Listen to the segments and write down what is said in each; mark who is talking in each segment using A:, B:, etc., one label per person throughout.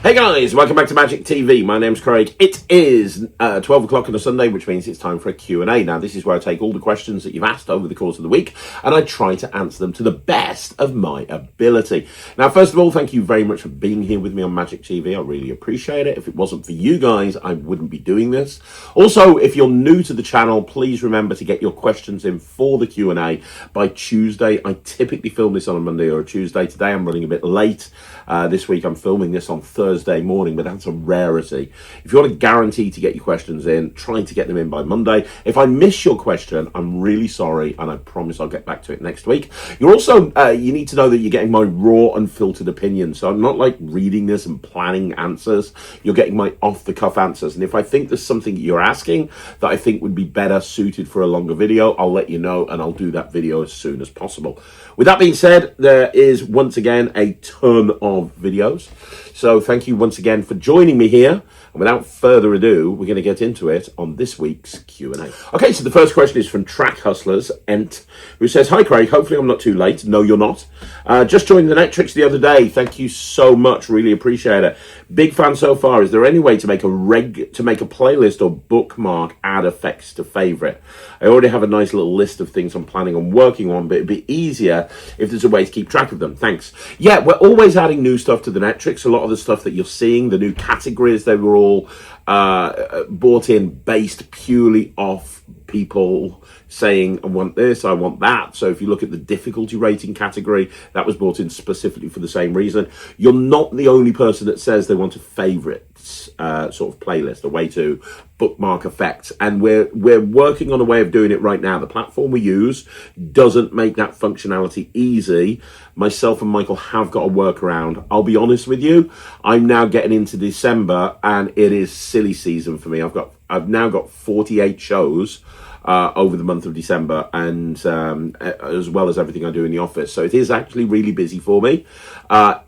A: Hey guys, welcome back to Magic TV. My name's Craig. It is 12 o'clock on a Sunday, which means it's time for a Q&A. Now, this is where I take all the questions that you've asked over the course of the week, and I try to answer them to the best of my ability. Now, first of all, thank you very much for being here with me on Magic TV. I really appreciate it. If it wasn't for you guys, I wouldn't be doing this. Also, if you're new to the channel, please remember to get your questions in for the Q&A by Tuesday. I typically film this on a Monday or a Tuesday. Today, I'm running a bit late. This week, I'm filming this on Thursday morning, but that's a rarity. If you want to guarantee to get your questions in, try to get them in by Monday. If I miss your question, I'm really sorry, and I promise I'll get back to it next week. You're also, you need to know that you're getting my raw, unfiltered opinion. So I'm not like reading this and planning answers. You're getting my off-the-cuff answers. And if I think there's something you're asking that I think would be better suited for a longer video, I'll let you know, and I'll do that video as soon as possible. With that being said, there is once again a ton of videos. So thank you once again for joining me here. And without further ado, we're going to get into it on this week's Q&A. Okay, so the first question is from Track Hustlers, Ent, who says, "Hi Craig, hopefully I'm not too late." No, you're not. Just joined the Netrix the other day. Thank you so much. Really appreciate it. Big fan so far. Is there any way to make a playlist or bookmark add effects to favorite? I already have a nice little list of things I'm planning on working on, but it'd be easier if there's a way to keep track of them. Thanks. Yeah, we're always adding new stuff to the Netrix. A lot of the stuff that you're seeing, the new categories, they were all bought in based purely off people saying, I want this, I want that. So if you look at the difficulty rating category, that was brought in specifically for the same reason. You're not the only person that says they want a favorites sort of playlist, a way to bookmark effects, and we're working on a way of doing it right now. The platform we use doesn't make that functionality easy. Myself and Michael have got a workaround. I'll be honest with you, I'm now getting into December and it is silly season for me. I've now got 48 shows over the month of December, and as well as everything I do in the office. So it is actually really busy for me.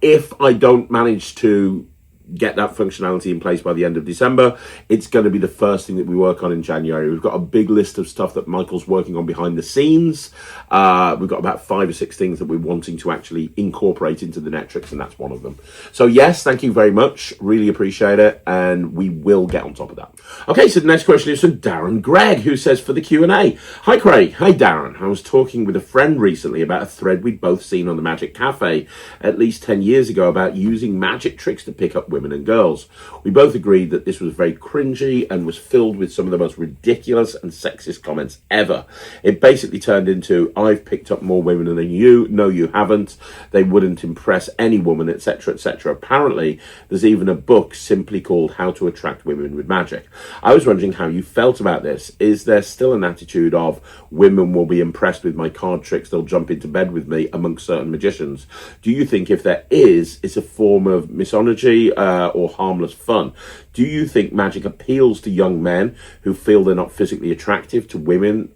A: If I don't manage to get that functionality in place by the end of December, it's going to be the first thing that we work on in January. We've got a big list of stuff that Michael's working on behind the scenes. We've got about 5 or 6 things that we're wanting to actually incorporate into the Netrix, and that's one of them. So yes, thank you very much. Really appreciate it, and we will get on top of that. Okay, so the next question is from Darren Gregg, who says, for the Q&A, "Hi Craig." Hi Darren. "I was talking with a friend recently about a thread we'd both seen on the Magic Cafe at least 10 years ago about using magic tricks to pick up women and girls. We both agreed that this was very cringy and was filled with some of the most ridiculous and sexist comments ever. It basically turned into, 'I've picked up more women than you. No, you haven't. They wouldn't impress any woman,' etc., etc. Apparently, there's even a book simply called 'How to Attract Women with Magic.' I was wondering how you felt about this. Is there still an attitude of women will be impressed with my card tricks, they'll jump into bed with me amongst certain magicians? Do you think if there is, it's a form of misogyny or harmless fun? Do you think magic appeals to young men who feel they're not physically attractive to women,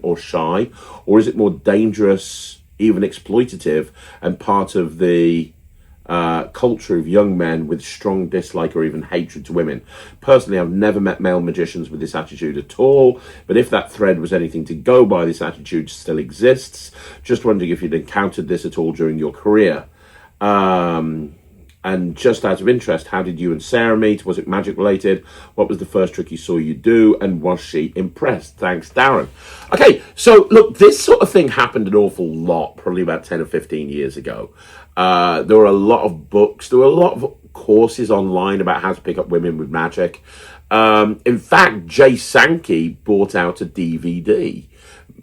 A: or shy, or is it more dangerous, even exploitative, and part of the culture of young men with strong dislike or even hatred to women? Personally, I've never met male magicians with this attitude at all, but if that thread was anything to go by, this attitude still exists. Just wondering if you'd encountered this at all during your career. And just out of interest, how did you and Sarah meet? Was it magic related? What was the first trick you saw you do? And was she impressed? Thanks, Darren." Okay, so look, this sort of thing happened an awful lot, probably about 10 or 15 years ago. There were a lot of books, there were a lot of courses online about how to pick up women with magic. In fact, Jay Sankey brought out a DVD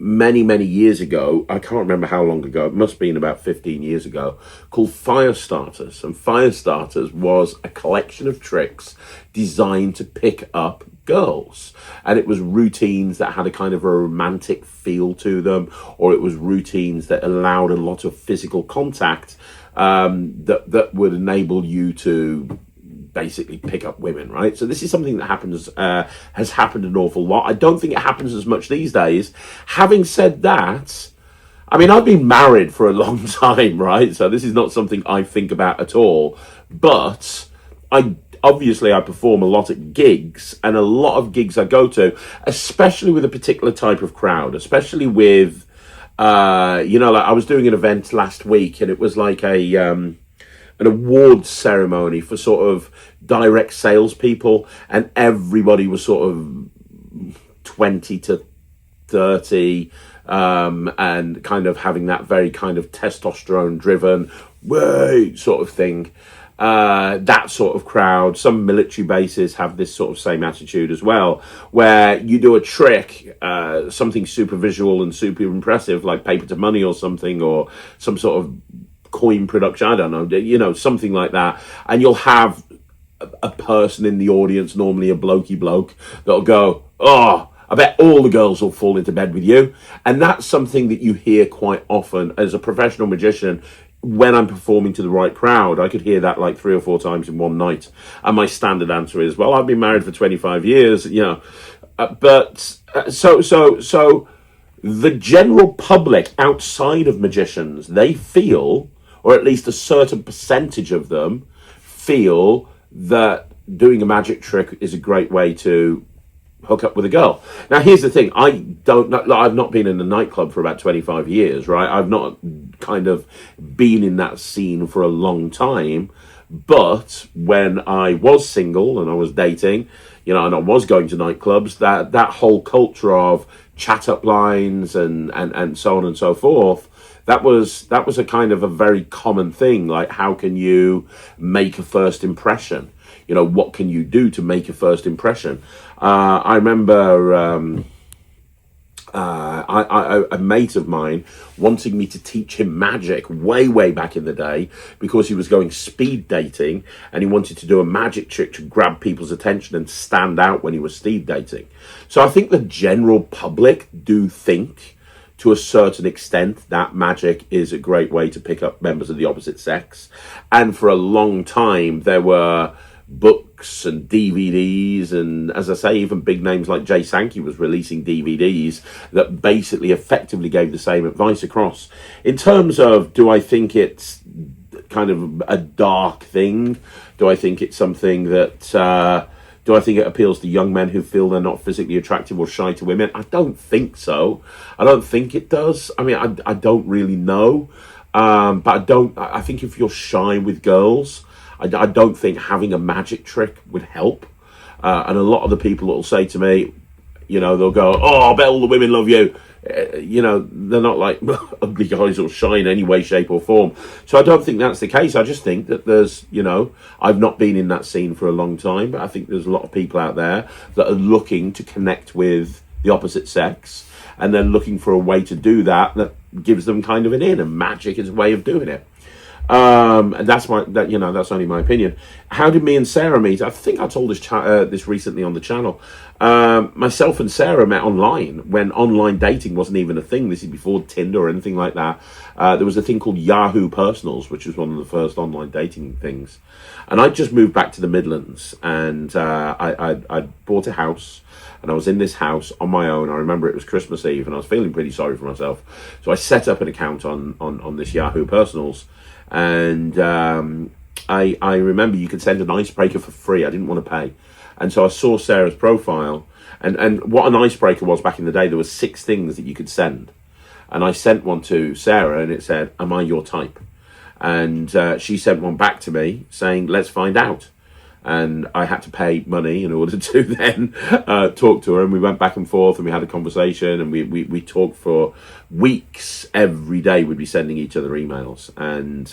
A: many years ago. I can't remember how long ago. It must have been about 15 years ago, called Firestarters. And Firestarters was a collection of tricks designed to pick up girls. And it was routines that had a kind of a romantic feel to them, or it was routines that allowed a lot of physical contact that would enable you to basically pick up women, right? So this is something that has happened an awful lot. I don't think it happens as much these days. Having said that, I mean, I've been married for a long time, right? So this is not something I think about at all. But I perform a lot at gigs, and a lot of gigs I go to, especially with a particular type of crowd, especially with, like I was doing an event last week, and it was like an awards ceremony for sort of direct salespeople, and everybody was sort of 20 to 30, and kind of having that very kind of testosterone driven way sort of thing. That sort of crowd. Some military bases have this sort of same attitude as well, where you do a trick, something super visual and super impressive, like paper to money or something, or some sort of coin production, I don't know, something like that, and you'll have a person in the audience, normally a blokey bloke, that'll go, "Oh, I bet all the girls will fall into bed with you." And that's something that you hear quite often as a professional magician. When I'm performing to the right crowd, I could hear that like 3 or 4 times in one night. And my standard answer is, well, I've been married for 25 years, So the general public outside of magicians, they feel, or at least a certain percentage of them feel, that doing a magic trick is a great way to hook up with a girl. Now, here's the thing. I've not been in a nightclub for about 25 years, right? I've not kind of been in that scene for a long time. But when I was single and I was dating, and I was going to nightclubs, that whole culture of chat up lines and so on and so forth, that was a kind of a very common thing. Like, how can you make a first impression? What can you do to make a first impression? I remember a mate of mine wanting me to teach him magic way back in the day, because he was going speed dating and he wanted to do a magic trick to grab people's attention and stand out when he was speed dating. So I think the general public do think, to a certain extent, that magic is a great way to pick up members of the opposite sex. And for a long time, there were books and DVDs, and as I say, even big names like Jay Sankey was releasing DVDs that basically effectively gave the same advice across. In terms of, do I think it's kind of a dark thing? Do I think it's something that do I think it appeals to young men who feel they're not physically attractive or shy to women? I don't think so. I don't think it does. I mean, I don't really know, but I think if you're shy with girls, I don't think having a magic trick would help. And a lot of the people that will say to me, they'll go, "Oh, I bet all the women love you." They're not like ugly guys or shy in any way, shape or form. So I don't think that's the case. I just think that there's, I've not been in that scene for a long time, but I think there's a lot of people out there that are looking to connect with the opposite sex, and they're looking for a way to do that gives them kind of an in, and magic is a way of doing it. And that's only my opinion. How did me and Sarah meet? I think I told this recently on the channel. Myself and Sarah met online when online dating wasn't even a thing. This is before Tinder or anything like that. There was a thing called Yahoo Personals, which was one of the first online dating things. And I just moved back to the Midlands, and I bought a house. And I was in this house on my own. I remember it was Christmas Eve, and I was feeling pretty sorry for myself. So I set up an account on this Yahoo Personals. And I remember you could send an icebreaker for free. I didn't want to pay. And so I saw Sarah's profile. And what an icebreaker was back in the day, there were 6 things that you could send. And I sent one to Sarah, and it said, "Am I your type?" And she sent one back to me saying, "Let's find out." And I had to pay money in order to then talk to her, and we went back and forth, and we had a conversation, and we talked for weeks. Every day we'd be sending each other emails, and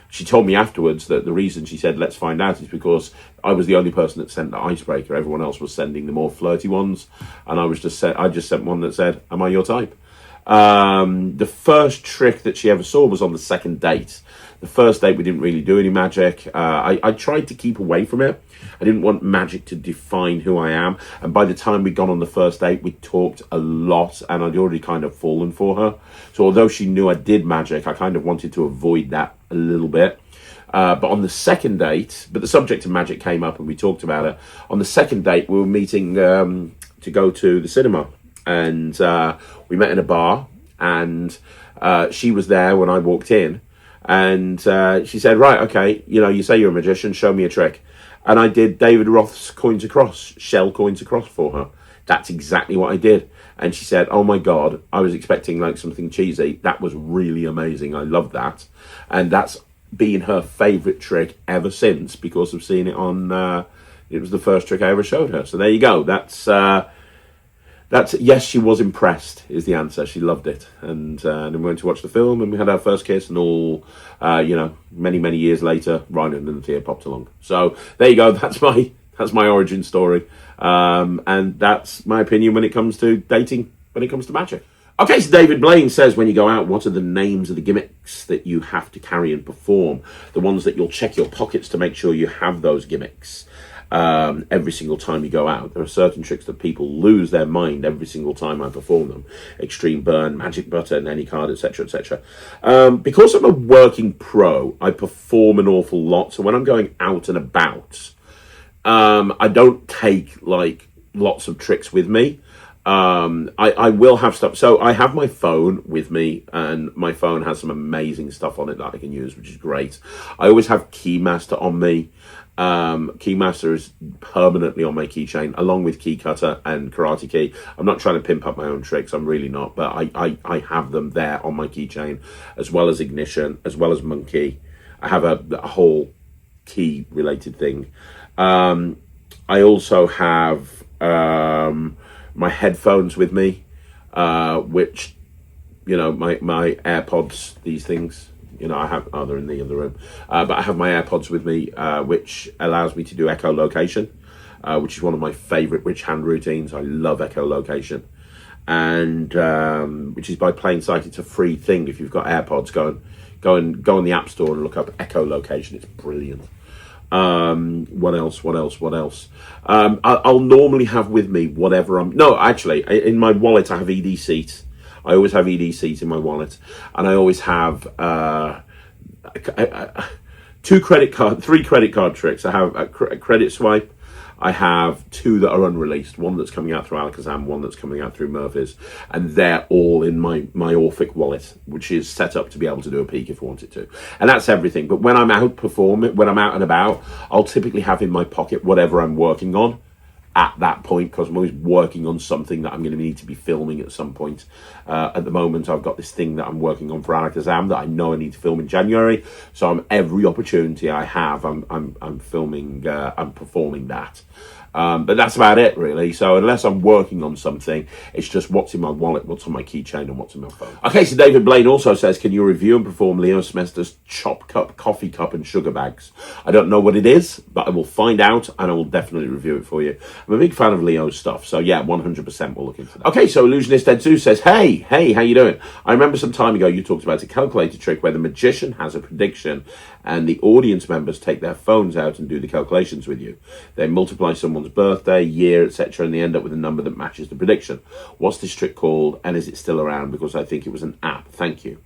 A: she told me afterwards that the reason she said "let's find out" is because I was the only person that sent the icebreaker. Everyone else was sending the more flirty ones, and I just sent one that said, "Am I your type?" The first trick that she ever saw was on the second date. The first date, we didn't really do any magic. I tried to keep away from it. I didn't want magic to define who I am. And by the time we'd gone on the first date, we talked a lot, and I'd already kind of fallen for her. So although she knew I did magic, I kind of wanted to avoid that a little bit. But on the second date, the subject of magic came up and we talked about it. On the second date, we were meeting to go to the cinema. And we met in a bar, and she was there when I walked in. And she said, "Right, okay, you say you're a magician, show me a trick." And I did David Roth's coin to cross, shell coin to cross for her. That's exactly what I did. And she said, "Oh my God, I was expecting like something cheesy. That was really amazing. I loved that." And that's been her favourite trick ever since because of seeing it on. It was the first trick I ever showed her. So there you go. That's yes, she was impressed is the answer. She loved it, and then we went to watch the film, and we had our first kiss, and all many years later, Ryan and Thea popped along. So there you go. That's my origin story, and that's my opinion when it comes to dating, when it comes to magic. Okay, so David Blaine says, when you go out, what are the names of the gimmicks that you have to carry and perform? The ones that you'll check your pockets to make sure you have those gimmicks every single time you go out. There are certain tricks that people lose their mind every single time I perform them. Extreme burn, magic button, any card, etc., etc. Because I'm a working pro, I perform an awful lot. So when I'm going out and about, I don't take like lots of tricks with me. I will have stuff. So I have my phone with me, and my phone has some amazing stuff on it that I can use, which is great. I always have Keymaster on me. Keymaster is permanently on my keychain, along with Key Cutter and Karate Key. I'm not trying to pimp up my own tricks. I'm really not, but I have them there on my keychain, as well as Ignition, as well as Monkey. I have a whole key related thing. I also have my headphones with me, which, my AirPods, these things, I have, they're in the other room, but I have my AirPods with me, which allows me to do echolocation, which is one of my favorite witch hand routines. I love echolocation, and which is by Plain Sight. It's a free thing. If you've got AirPods, go on the App Store and look up echolocation. It's brilliant. What else? I'll normally have with me whatever in my wallet I have ED Seat. I always have ED Seat in my wallet, and I always have three credit card tricks. I have a credit swipe. I have two that are unreleased, one that's coming out through Alakazam, one that's coming out through Murphy's, and they're all in my Orphic wallet, which is set up to be able to do a peek if I wanted to. And that's everything. But when I'm out performing, when I'm out and about, I'll typically have in my pocket whatever I'm working on at that point, because I'm always working on something that I'm going to need to be filming at some point. At the moment, I've got this thing that I'm working on for Alakazam that I know I need to film in January. So every opportunity I have, I'm filming, I'm performing that. But that's about it, really. So unless I'm working on something, it's just what's in my wallet, what's on my keychain, and what's in my phone. Okay, so David Blaine also says, can you review and perform Leo Smester's Chop Cup, Coffee Cup, and Sugar Bags? I don't know what it is, but I will find out, and I will definitely review it for you. I'm a big fan of Leo's stuff, so yeah, 100% we'll look into that. Okay, so Illusionist Ed2 says, hey, how you doing? I remember some time ago you talked about a calculator trick where the magician has a prediction and the audience members take their phones out and do the calculations with you. They multiply someone's birthday, year, etc., and they end up with a number that matches the prediction. What's this trick called, and is it still around? Because I think it was an app. Thank you.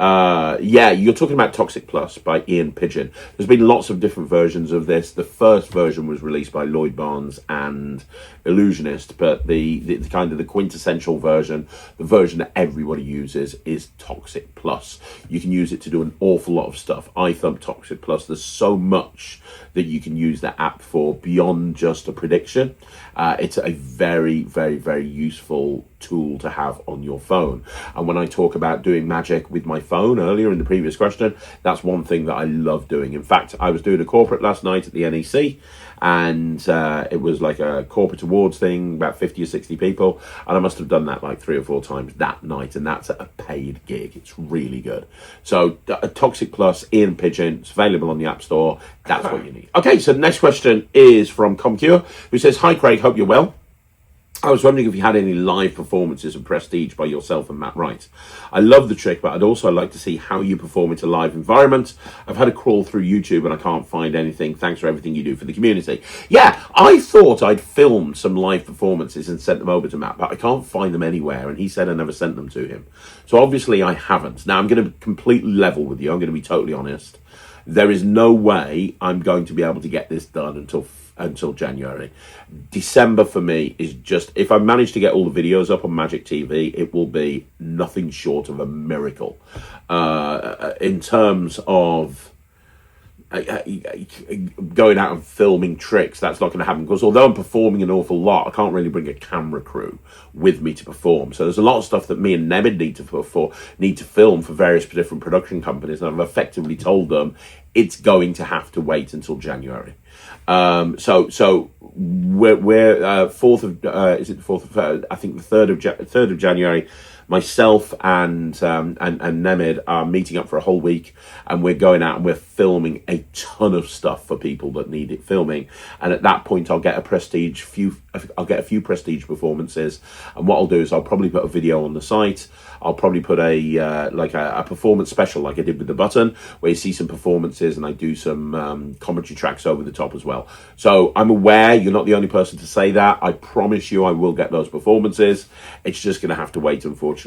A: Yeah, you're talking about Toxic Plus by Ian Pigeon. There's been lots of different versions of this. The first version was released by Lloyd Barnes and Illusionist, but the kind of the quintessential version, the version that everybody uses, is Toxic Plus. You can use it to do an awful lot of stuff. I thumb Toxic Plus. There's so much that you can use the app for beyond just a prediction. It's a very, very, very useful tool to have on your phone. And when I talk about doing magic with my phone earlier in the previous question, that's one thing that I love doing. In fact, I was doing a corporate last night at the NEC, and it was like a corporate awards thing, about 50 or 60 people, and I must have done that like 3 or 4 times that night, and that's a paid gig. It's really good. So Toxic Plus, Ian Pigeon, it's available on the App Store. That's what you need. Okay, so the next question is from Comcure, who says, hi Craig, hope you're well. I was wondering if you had any live performances of Prestige by yourself and Matt Wright. I love the trick, but I'd also like to see how you perform it in a live environment. I've had a crawl through YouTube and I can't find anything. Thanks for everything you do for the community. Yeah, I thought I'd filmed some live performances and sent them over to Matt, but I can't find them anywhere, and he said I never sent them to him. So obviously I haven't. Now I'm going to be completely level with you. I'm going to be totally honest. There is no way I'm going to be able to get this done until January. December for me is just, if I manage to get all the videos up on Magic TV, it will be nothing short of a miracle. In terms of going out and filming tricks, that's not going to happen, because although I'm performing an awful lot, I can't really bring a camera crew with me to perform. So there's a lot of stuff that me and Nemid need to film for various different production companies, and I've effectively told them it's going to have to wait until January. So we're fourth of is it the 4th of I think the 3rd of January. Myself and Nemid are meeting up for a whole week, and we're going out and we're filming a ton of stuff for people that need it filming. And at that point, I'll get a few prestige performances. And what I'll do is I'll probably put a video on the site. I'll probably put a performance special like I did with the button, where you see some performances and I do some commentary tracks over the top as well. So I'm aware you're not the only person to say that. I promise you I will get those performances. It's just going to have to wait, unfortunately,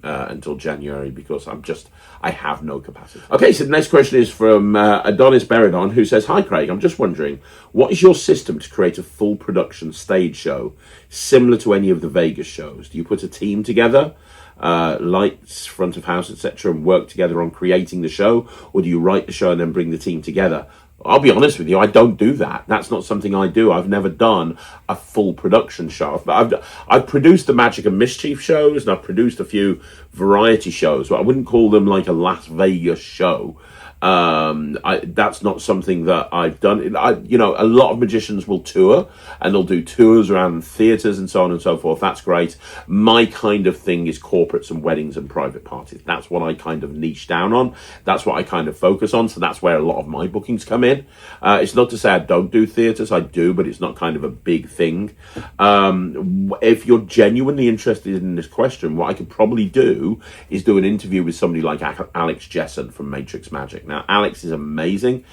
A: until January, because I have no capacity. Okay, so the next question is from Adonis Beridon, who says, "Hi Craig, I'm just wondering, what is your system to create a full production stage show similar to any of the Vegas shows? Do you put a team together, lights, front of house, etc., and work together on creating the show, or do you write the show and then bring the team together?" I'll be honest with you, I don't do that. That's not something I do. I've never done a full production show. I've produced the Magic and Mischief shows, and I've produced a few variety shows, but I wouldn't call them like a Las Vegas show. That's not something that I've done. A lot of magicians will tour, and they'll do tours around theatres and so on and so forth. That's great. My kind of thing is corporates and weddings and private parties. That's what I kind of niche down on. That's what I kind of focus on. So that's where a lot of my bookings come in. It's not to say I don't do theatres. I do, but it's not kind of a big thing. If you're genuinely interested in this question, what I could probably do is do an interview with somebody like Alex Jessen from Matrix Magic. Now, Alex is amazing.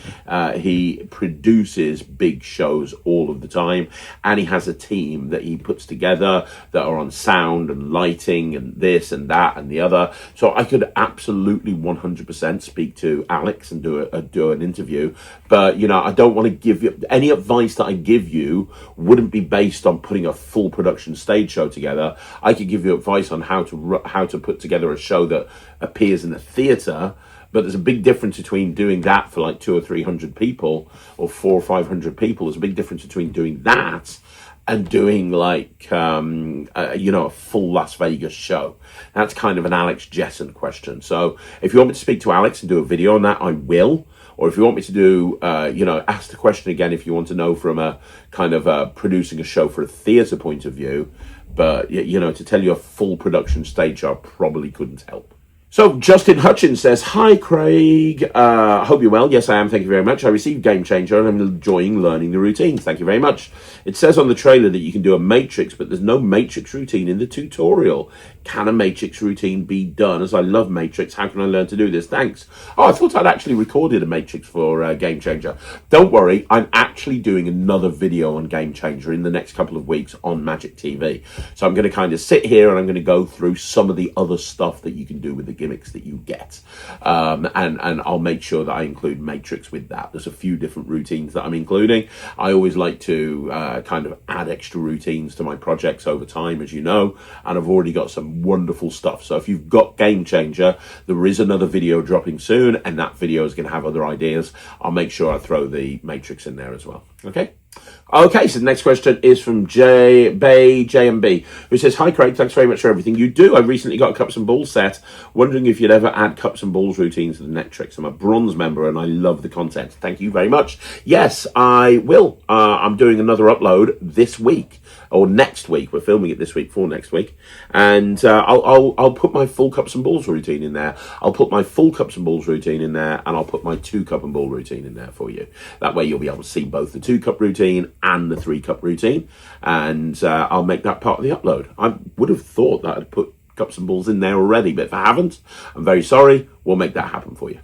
A: He produces big shows all of the time, and he has a team that he puts together that are on sound and lighting and this and that and the other. So I could absolutely 100% speak to Alex and do an interview. But, I don't want to give you any advice that I give you wouldn't be based on putting a full production stage show together. I could give you advice on how to put together a show that appears in a theatre. But there's a big difference between doing that for like 200 or 300 people, or 400 or 500 people. There's a big difference between doing that and doing like, a full Las Vegas show. That's kind of an Alex Jessen question. So if you want me to speak to Alex and do a video on that, I will. Or if you want me to do, ask the question again if you want to know from a kind of producing a show for a theatre point of view. But, to tell you a full production stage show, I probably couldn't help. So Justin Hutchins says, "Hi Craig, hope you're well." Yes, I am, thank you very much. I received Game Changer and I'm enjoying learning the routines. Thank you very much. It says on the trailer that you can do a matrix, but there's no matrix routine in the tutorial. Can a matrix routine be done? As I love matrix, how can I learn to do this? Thanks. Oh, I thought I'd actually recorded a matrix for Game Changer. Don't worry, I'm actually doing another video on Game Changer in the next couple of weeks on Magic TV. So I'm going to kind of sit here and I'm going to go through some of the other stuff that you can do with the gimmicks that you get, and I'll make sure that I include matrix with that. There's a few different routines that I'm including. I always like to kind of add extra routines to my projects over time, as you know, and I've already got some wonderful stuff. So if you've got Game Changer, there is another video dropping soon, and that video is going to have other ideas. I'll make sure I throw the matrix in there as well. Okay, so the next question is from JMB, who says, "Hi Craig, thanks very much for everything you do. I recently got a Cups and Balls set. Wondering if you'd ever add Cups and Balls routines to the Netrix. I'm a bronze member and I love the content." Thank you very much. Yes, I will. I'm doing another upload this week, or next week. We're filming it this week for next week. And I'll put my full Cups and Balls routine in there. I'll put my full Cups and Balls routine in there, and I'll put my 2-cup and ball routine in there for you. That way you'll be able to see both the 2-cup routine and the 3-cup routine, and I'll make that part of the upload. I would have thought that I'd put Cups and Balls in there already, but if I haven't, I'm very sorry. We'll make that happen for you.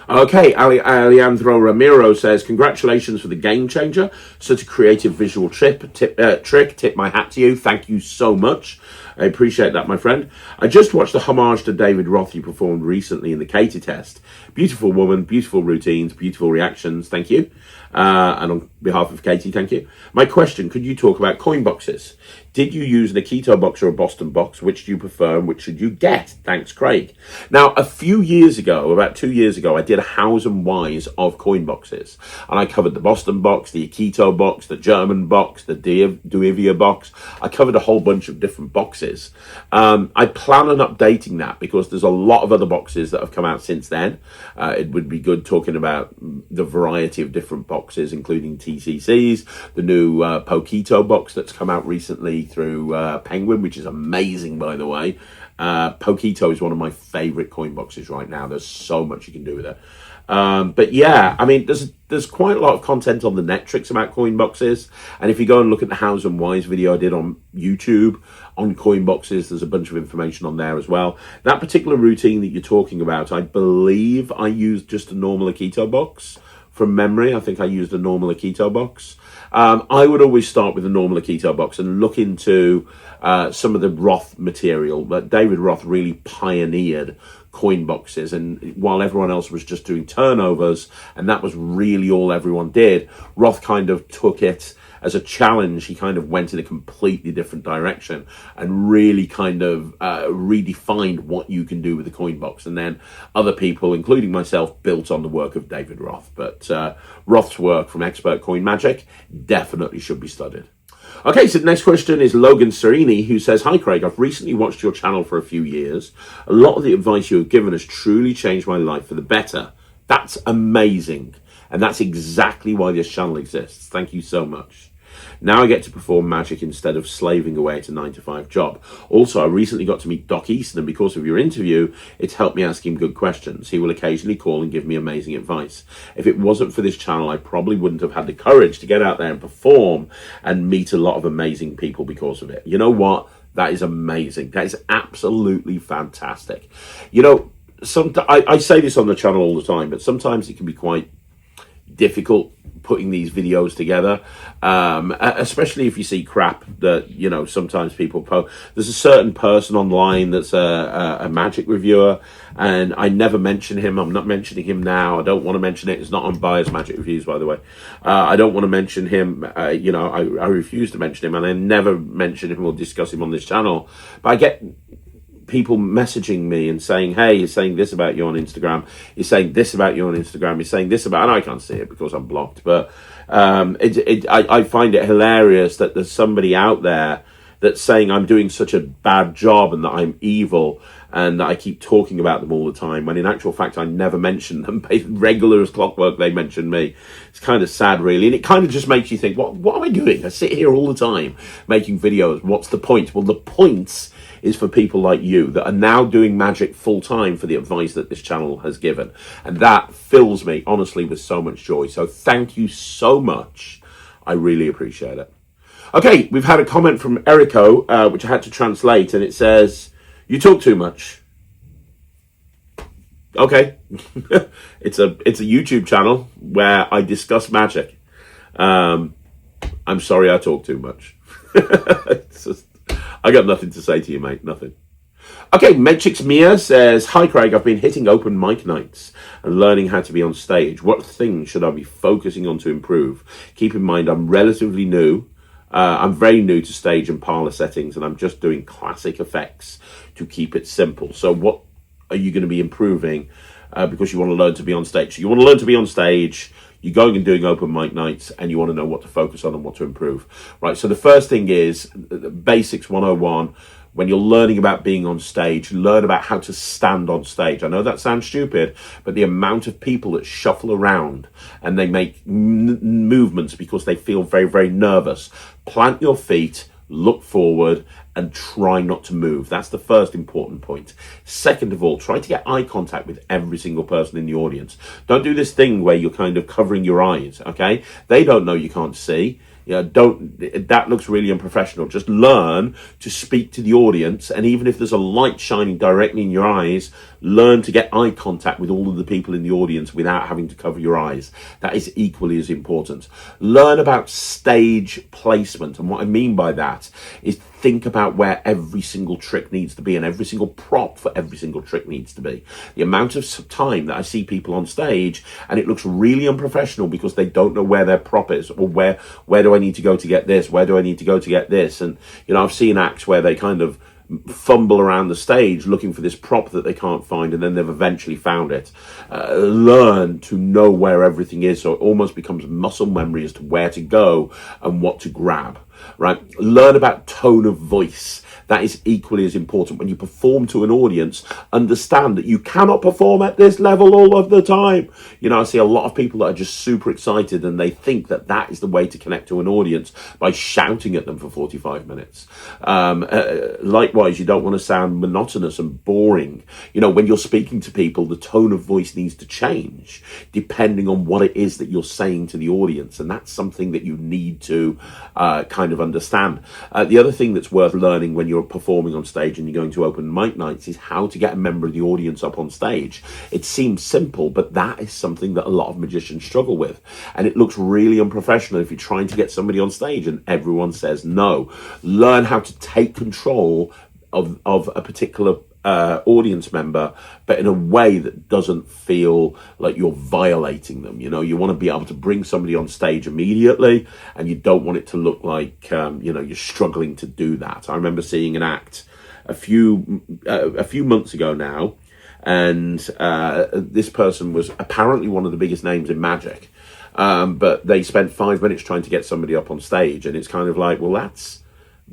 A: Okay, Alejandro Ramiro says, "Congratulations for the Game Changer. Such a creative visual trick. Tip my hat to you. Thank you so much. I appreciate that, my friend. I just watched the homage to David Roth you performed recently in the Katie test. Beautiful woman, beautiful routines, beautiful reactions. Thank you. And on behalf of Katie, thank you. My question, could you talk about coin boxes? Did you use an Akito box or a Boston box? Which do you prefer and which should you get? Thanks, Craig. Now, a few years ago, about 2 years ago, I did a hows and whys of coin boxes. And I covered the Boston box, the Akito box, the German box, the Duivia box. I covered a whole bunch of different boxes. I plan on updating that because there's a lot of other boxes that have come out since then. It would be good talking about the variety of different boxes, including TCCs, the new Pokito box that's come out recently through Penguin, which is amazing, by the way. Pokito is one of my favorite coin boxes right now. There's so much you can do with it. But yeah, I mean, there's quite a lot of content on the Netrix about coin boxes. And if you go and look at the Hows and Whys video I did on YouTube on coin boxes, there's a bunch of information on there as well. That particular routine that you're talking about, I believe I used just a normal Akito box. From memory, I think I used a normal Akito box. I would always start with a normal Akito box and look into some of the Roth material. But David Roth really pioneered coin boxes, and while everyone else was just doing turnovers, and that was really all everyone did, Roth kind of took it as a challenge. He kind of went in a completely different direction and really kind of redefined what you can do with a coin box. And then other people, including myself, built on the work of David Roth. But Roth's work from Expert Coin Magic definitely should be studied. Okay, so the next question is Logan Serini, who says, "Hi Craig, I've recently watched your channel for a few years. A lot of the advice you have given has truly changed my life for the better." That's amazing. And that's exactly why this channel exists. Thank you so much. Now I get to perform magic instead of slaving away at a 9-to-5 job. Also, I recently got to meet Doc Easton, and because of your interview, it's helped me ask him good questions. He will occasionally call and give me amazing advice. If it wasn't for this channel, I probably wouldn't have had the courage to get out there and perform and meet a lot of amazing people because of it. You know what? That is amazing. That is absolutely fantastic. You know, I say this on the channel all the time, but sometimes it can be quite difficult putting these videos together, especially if you see crap that, you know, sometimes people post. There's a certain person online that's a magic reviewer, and I never mention him. I'm not mentioning him now. I don't want to mention it. It's not unbiased magic reviews, by the way. I don't want to mention him. You know, I refuse to mention him, and I never mention him or discuss him on this channel. But I get people messaging me and saying, "Hey, you're saying this about you on Instagram. You're saying this about you on Instagram. You're saying this about," and I can't see it because I'm blocked. But I find it hilarious that there's somebody out there that's saying I'm doing such a bad job and that I'm evil and that I keep talking about them all the time, when in actual fact I never mention them. Regular as clockwork, they mention me. It's kind of sad, really, and it kind of just makes you think, what am I doing? I sit here all the time making videos. What's the point? Well, the point is for people like you that are now doing magic full time for the advice that this channel has given. And that fills me, honestly, with so much joy. So thank you so much. I really appreciate it. Okay, we've had a comment from Erico, which I had to translate, and it says, "You talk too much." Okay. It's a YouTube channel where I discuss magic. I'm sorry I talk too much. It's just, I got nothing to say to you, mate. Nothing. Okay, Medchix Mia says, "Hi Craig, I've been hitting open mic nights and learning how to be on stage. What things should I be focusing on to improve? Keep in mind I'm relatively new. I'm very new to stage and parlor settings, and I'm just doing classic effects to keep it simple." So what are you going to be improving because you want to learn to be on stage? So you want to learn to be on stage, you're going and doing open mic nights, and you want to know what to focus on and what to improve. Right, so the first thing is Basics 101. When you're learning about being on stage, learn about how to stand on stage. I know that sounds stupid, but the amount of people that shuffle around and they make movements because they feel very, very nervous. Plant your feet, look forward, and try not to move. That's the first important point. Second of all, try to get eye contact with every single person in the audience. Don't do this thing where you're kind of covering your eyes, okay? They don't know you can't see. Yeah, that looks really unprofessional. Just learn to speak to the audience, and even if there's a light shining directly in your eyes, learn to get eye contact with all of the people in the audience without having to cover your eyes. That is equally as important. Learn about stage placement, and what I mean by that is think about where every single trick needs to be and every single prop for every single trick needs to be. The amount of time that I see people on stage and it looks really unprofessional because they don't know where their prop is, or where do I need to go to get this? Where do I need to go to get this? And, you know, I've seen acts where they kind of fumble around the stage looking for this prop that they can't find, and then they've eventually found it. Learn to know where everything is, so it almost becomes muscle memory as to where to go and what to grab, right? Learn about tone of voice. That is equally as important. When you perform to an audience, understand that you cannot perform at this level all of the time. You know, I see a lot of people that are just super excited and they think that that is the way to connect to an audience, by shouting at them for 45 minutes. Likewise, you don't want to sound monotonous and boring. You know, when you're speaking to people, the tone of voice needs to change depending on what it is that you're saying to the audience. And that's something that you need to kind of understand. The other thing that's worth learning when you're performing on stage and you're going to open mic nights is how to get a member of the audience up on stage. It seems simple, but that is something that a lot of magicians struggle with. And it looks really unprofessional if you're trying to get somebody on stage and everyone says no. Learn how to take control of a particular audience member, but in a way that doesn't feel like you're violating them. You know, you want to be able to bring somebody on stage immediately, and you don't want it to look like you know, you're struggling to do that. I remember seeing an act a few months ago now, and this person was apparently one of the biggest names in magic, but they spent 5 minutes trying to get somebody up on stage, and it's kind of like, well, that's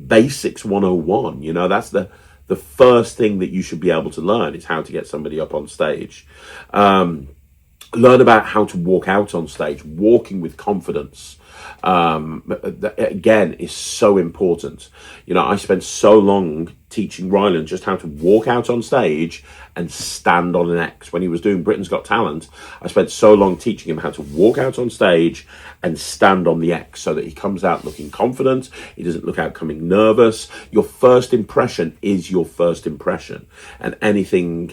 A: basics 101. You know, that's the first thing that you should be able to learn, is how to get somebody up on stage. Learn about how to walk out on stage. Walking with confidence, again, is so important. You know, I spent so long teaching Ryland just how to walk out on stage and stand on an X. When he was doing Britain's Got Talent, I spent so long teaching him how to walk out on stage and stand on the X, so that he comes out looking confident, he doesn't look out coming nervous. Your first impression is your first impression. And anything,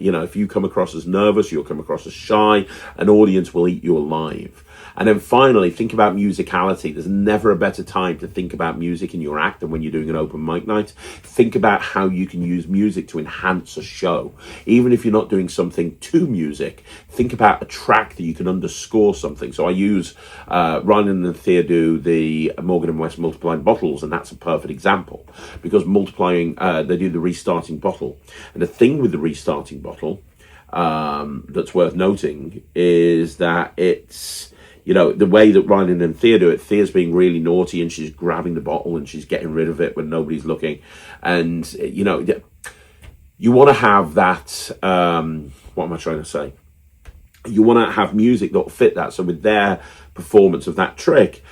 A: you know, if you come across as nervous, you'll come across as shy, an audience will eat you alive. And then finally, think about musicality. There's never a better time to think about music in your act than when you're doing an open mic night. Think about how you can use music to enhance a show. Even if you're not doing something to music, think about a track that you can underscore something. So I use Ryland and Thea do the Morgan and West multiplying bottles, and that's a perfect example, because multiplying, they do the restarting bottle. And the thing with the restarting bottle that's worth noting is that it's, you know, the way that Ryland and Thea do it, Thea's being really naughty and she's grabbing the bottle and she's getting rid of it when nobody's looking. And, you know, you want to have that, what am I trying to say? You want to have music that will fit that. So with their performance of that trick,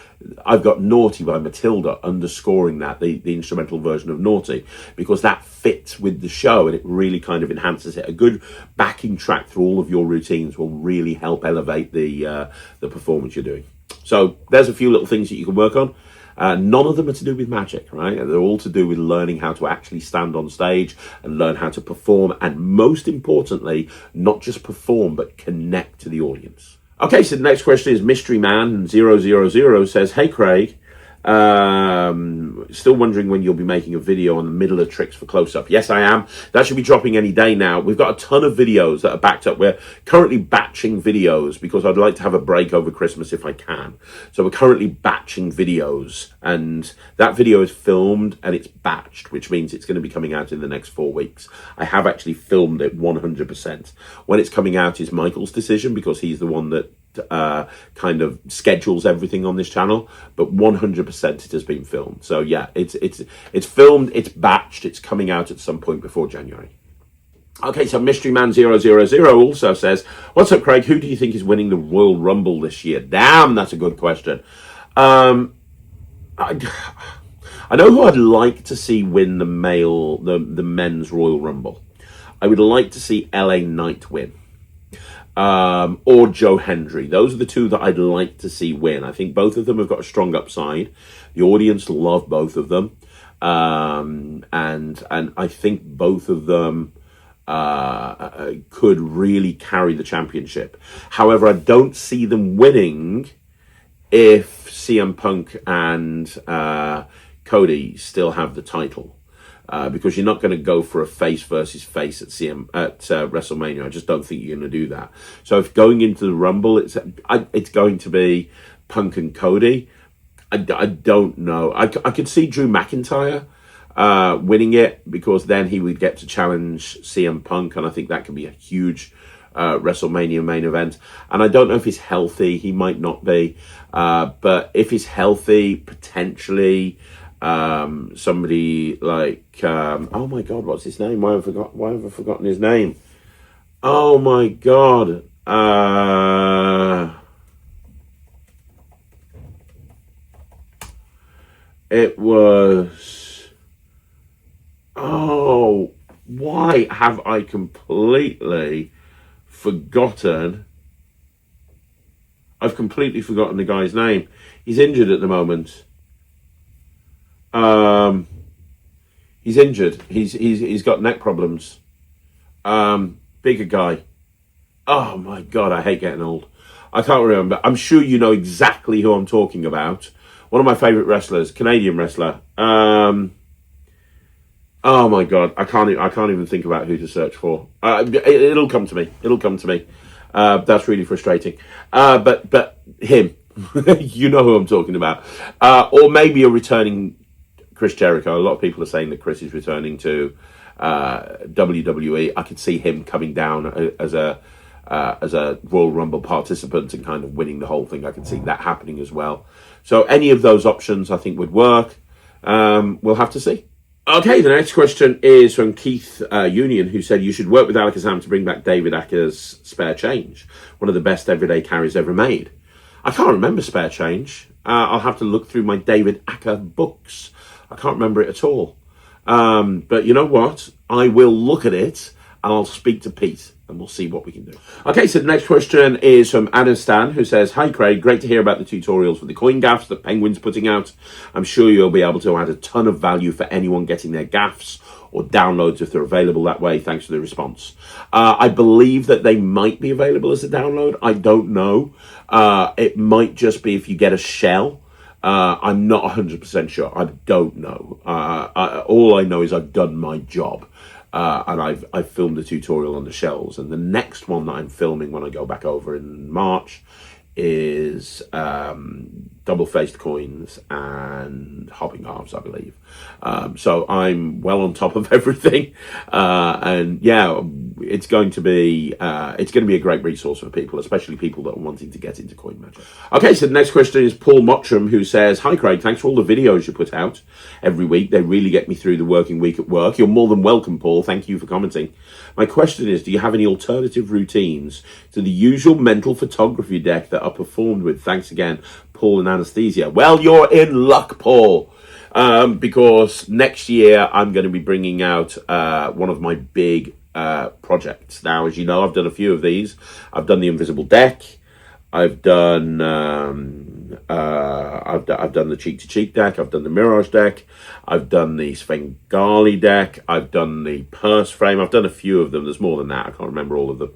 A: I've got Naughty by Matilda underscoring that, the instrumental version of Naughty, because that fits with the show and it really kind of enhances it. A good backing track through all of your routines will really help elevate the performance you're doing. So there's a few little things that you can work on. None of them are to do with magic, right? They're all to do with learning how to actually stand on stage and learn how to perform, and most importantly, not just perform but connect to the audience. Okay, so the next question is Mystery Man 000 says, "Hey Craig, still wondering when you'll be making a video on the middle of tricks for close-up." Yes, I am. That should be dropping any day now. We've got a ton of videos that are backed up. We're currently batching videos because I'd like to have a break over Christmas if I can. So we're currently batching videos, and that video is filmed and it's batched, which means it's going to be coming out in the next 4 weeks. I have actually filmed it 100%. When it's coming out is Michael's decision, because he's the one that kind of schedules everything on this channel, but 100% it has been filmed. So yeah, it's filmed, it's batched, it's coming out at some point before January. Okay, so Mystery Man 000 also says, "What's up, Craig? Who do you think is winning the Royal Rumble this year?" Damn, that's a good question. I know who I'd like to see win the men's Royal Rumble. I would like to see LA Knight win. Or Joe Hendry. Those are the two that I'd like to see win. I think both of them have got a strong upside. The audience love both of them. And I think both of them could really carry the championship. However, I don't see them winning if CM Punk and Cody still have the title. Because you're not going to go for a face versus face at WrestleMania. I just don't think you're going to do that. So if going into the Rumble, it's going to be Punk and Cody. I don't know. I could see Drew McIntyre winning it, because then he would get to challenge CM Punk, and I think that could be a huge WrestleMania main event. And I don't know if he's healthy. He might not be, but if he's healthy, potentially somebody like oh my god, what's his name? Why have I forgotten his name? Oh my god. It was, oh, why have I completely forgotten? I've completely forgotten the guy's name. He's injured at the moment. He's injured. He's got neck problems. Bigger guy. Oh my god, I hate getting old. I can't remember. I'm sure you know exactly who I'm talking about. One of my favourite wrestlers, Canadian wrestler. Oh my god, I can't even think about who to search for. It'll come to me. It'll come to me. That's really frustrating. But him, you know who I'm talking about. Or maybe a returning Chris Jericho. A lot of people are saying that Chris is returning to WWE. I could see him coming down as a Royal Rumble participant and kind of winning the whole thing. I can see that happening as well. So any of those options I think would work. We'll have to see. Okay, the next question is from Keith Union, who said, you should work with Alakazam to bring back David Acker's Spare Change, one of the best everyday carries ever made. I can't remember Spare Change. I'll have to look through my David Acker books. I can't remember it at all. But you know what? I will look at it and I'll speak to Pete and we'll see what we can do. Okay, so the next question is from Anistan, who says, hi Craig, great to hear about the tutorials for the coin gaffs that Penguin's putting out. I'm sure you'll be able to add a ton of value for anyone getting their gaffs or downloads if they're available that way. Thanks for the response. I believe that they might be available as a download. I don't know. It might just be if you get a shell. I'm not 100% sure. I don't know. All I know is I've done my job. And I've filmed a tutorial on the shells, and the next one that I'm filming when I go back over in March is double-faced coins and hopping halves, I believe. So I'm well on top of everything, and yeah, it's going to be a great resource for people, especially people that are wanting to get into coin magic. Okay, so the next question is Paul Mottram, who says, hi Craig, thanks for all the videos you put out every week. They really get me through the working week at work. You're more than welcome, Paul. Thank you for commenting. My question is, do you have any alternative routines to the usual mental photography deck that are performed with? Thanks again, Paul and Anesthesia. Well, you're in luck, Paul, because next year I'm going to be bringing out one of my big projects. Now, as you know, I've done a few of these. I've done the Invisible Deck. I've done I've done the Cheek to Cheek deck. I've done the Mirage deck. I've done the Svengali deck. I've done the Purse Frame. I've done a few of them. There's more than that. I can't remember all of them.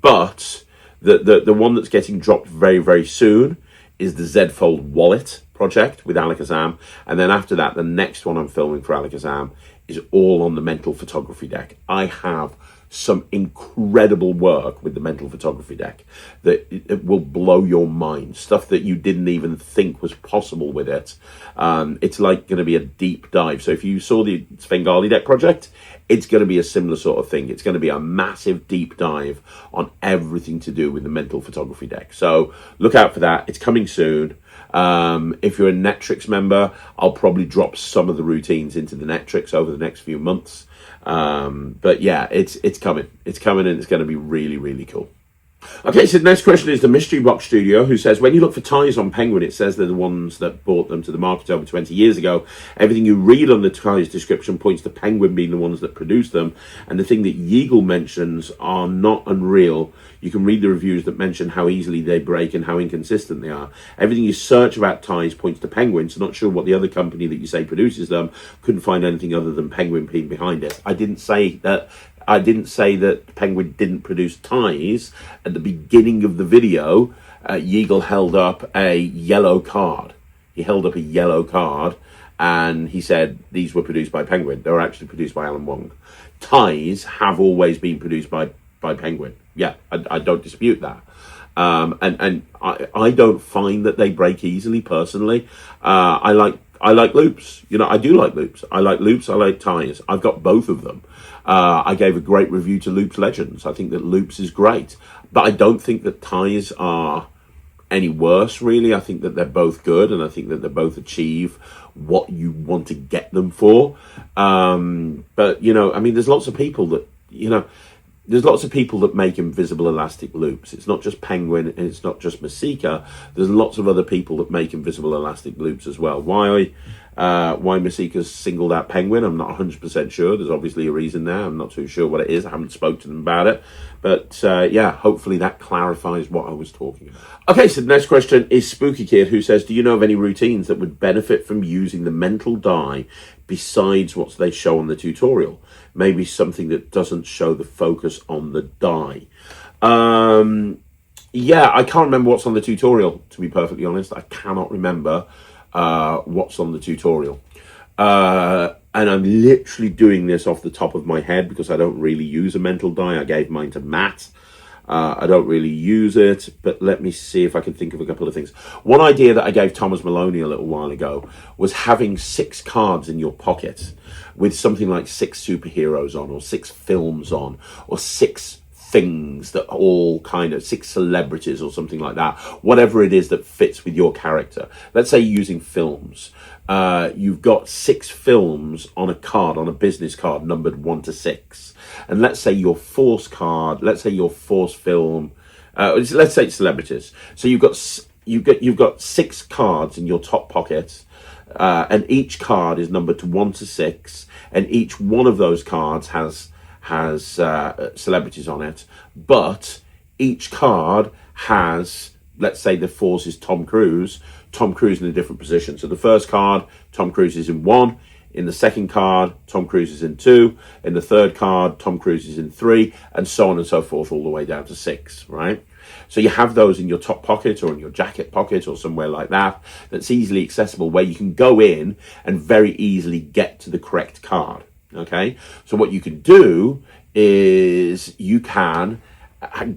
A: But the one that's getting dropped very, very soon is the Z Fold Wallet project with Alakazam. And then after that, the next one I'm filming for Alakazam is all on the mental photography deck. I have some incredible work with the mental photography deck that it will blow your mind. Stuff that you didn't even think was possible with it. It's like going to be a deep dive. So if you saw the Svengali deck project, it's going to be a similar sort of thing. It's going to be a massive deep dive on everything to do with the mental photography deck. So look out for that. It's coming soon. If you're a Netrix member, I'll probably drop some of the routines into the Netrix over the next few months. But yeah, it's coming. It's coming, and it's going to be really, really cool. Okay, so the next question is the Mystery Box Studio, who says, when you look for ties on Penguin, it says they're the ones that brought them to the market over 20 years ago. Everything you read on the ties description points to Penguin being the ones that produced them, and the thing that Yeagle mentions are not unreal. You can read the reviews that mention how easily they break and how inconsistent they are. Everything you search about ties points to Penguin, so not sure what the other company that you say produces them. Couldn't find anything other than Penguin being behind it. I didn't say that Penguin didn't produce ties. At the beginning of the video, Yeagle held up a yellow card. He held up a yellow card, and he said these were produced by Penguin. They were actually produced by Alan Wong. Ties have always been produced by Penguin. Yeah, I don't dispute that. And I don't find that they break easily personally. I like loops. You know, I do like loops. I like ties. I've got both of them. I gave a great review to Loops Legends. I think that loops is great, but I don't think that ties are any worse, really. I think that they're both good, and I think that they both achieve what you want to get them for. But, you know, I mean, there's lots of people that, you know, there's lots of people that make invisible elastic loops. It's not just Penguin, and it's not just Masika. There's lots of other people that make invisible elastic loops as well. Why Masika's singled out Penguin, I'm not 100% sure. There's obviously a reason there. I'm not too sure what it is. I haven't spoken to them about it. But yeah, hopefully that clarifies what I was talking about. Okay, so the next question is Spooky Kid, who says, do you know of any routines that would benefit from using the mental die besides what they show on the tutorial? Maybe something that doesn't show the focus on the die. Yeah, I can't remember what's on the tutorial, to be perfectly honest. I cannot remember what's on the tutorial. And I'm literally doing this off the top of my head because I don't really use a mental die. I gave mine to Matt. I don't really use it, but let me see if I can think of a couple of things. One idea that I gave Thomas Maloney a little while ago was having 6 cards in your pocket with something like 6 superheroes on, or 6 films on, or 6 things that all kind of 6 celebrities or something like that, whatever it is that fits with your character. Let's say you're using films. You've got 6 films on a card, on a business card numbered 1 to 6. And let's say your Force card, let's say your Force film, let's say it's celebrities. So you've got 6 cards in your top pocket, and each card is numbered to 1 to 6, and each one of those cards has celebrities on it, but each card has, let's say the Force is Tom Cruise in a different position. So the first card, Tom Cruise is in 1. In the second card, Tom Cruise is in 2. In the third card, Tom Cruise is in 3, and so on and so forth, all the way down to 6, right? So you have those in your top pocket or in your jacket pocket or somewhere like that, that's easily accessible, where you can go in and very easily get to the correct card, okay? So what you can do is you can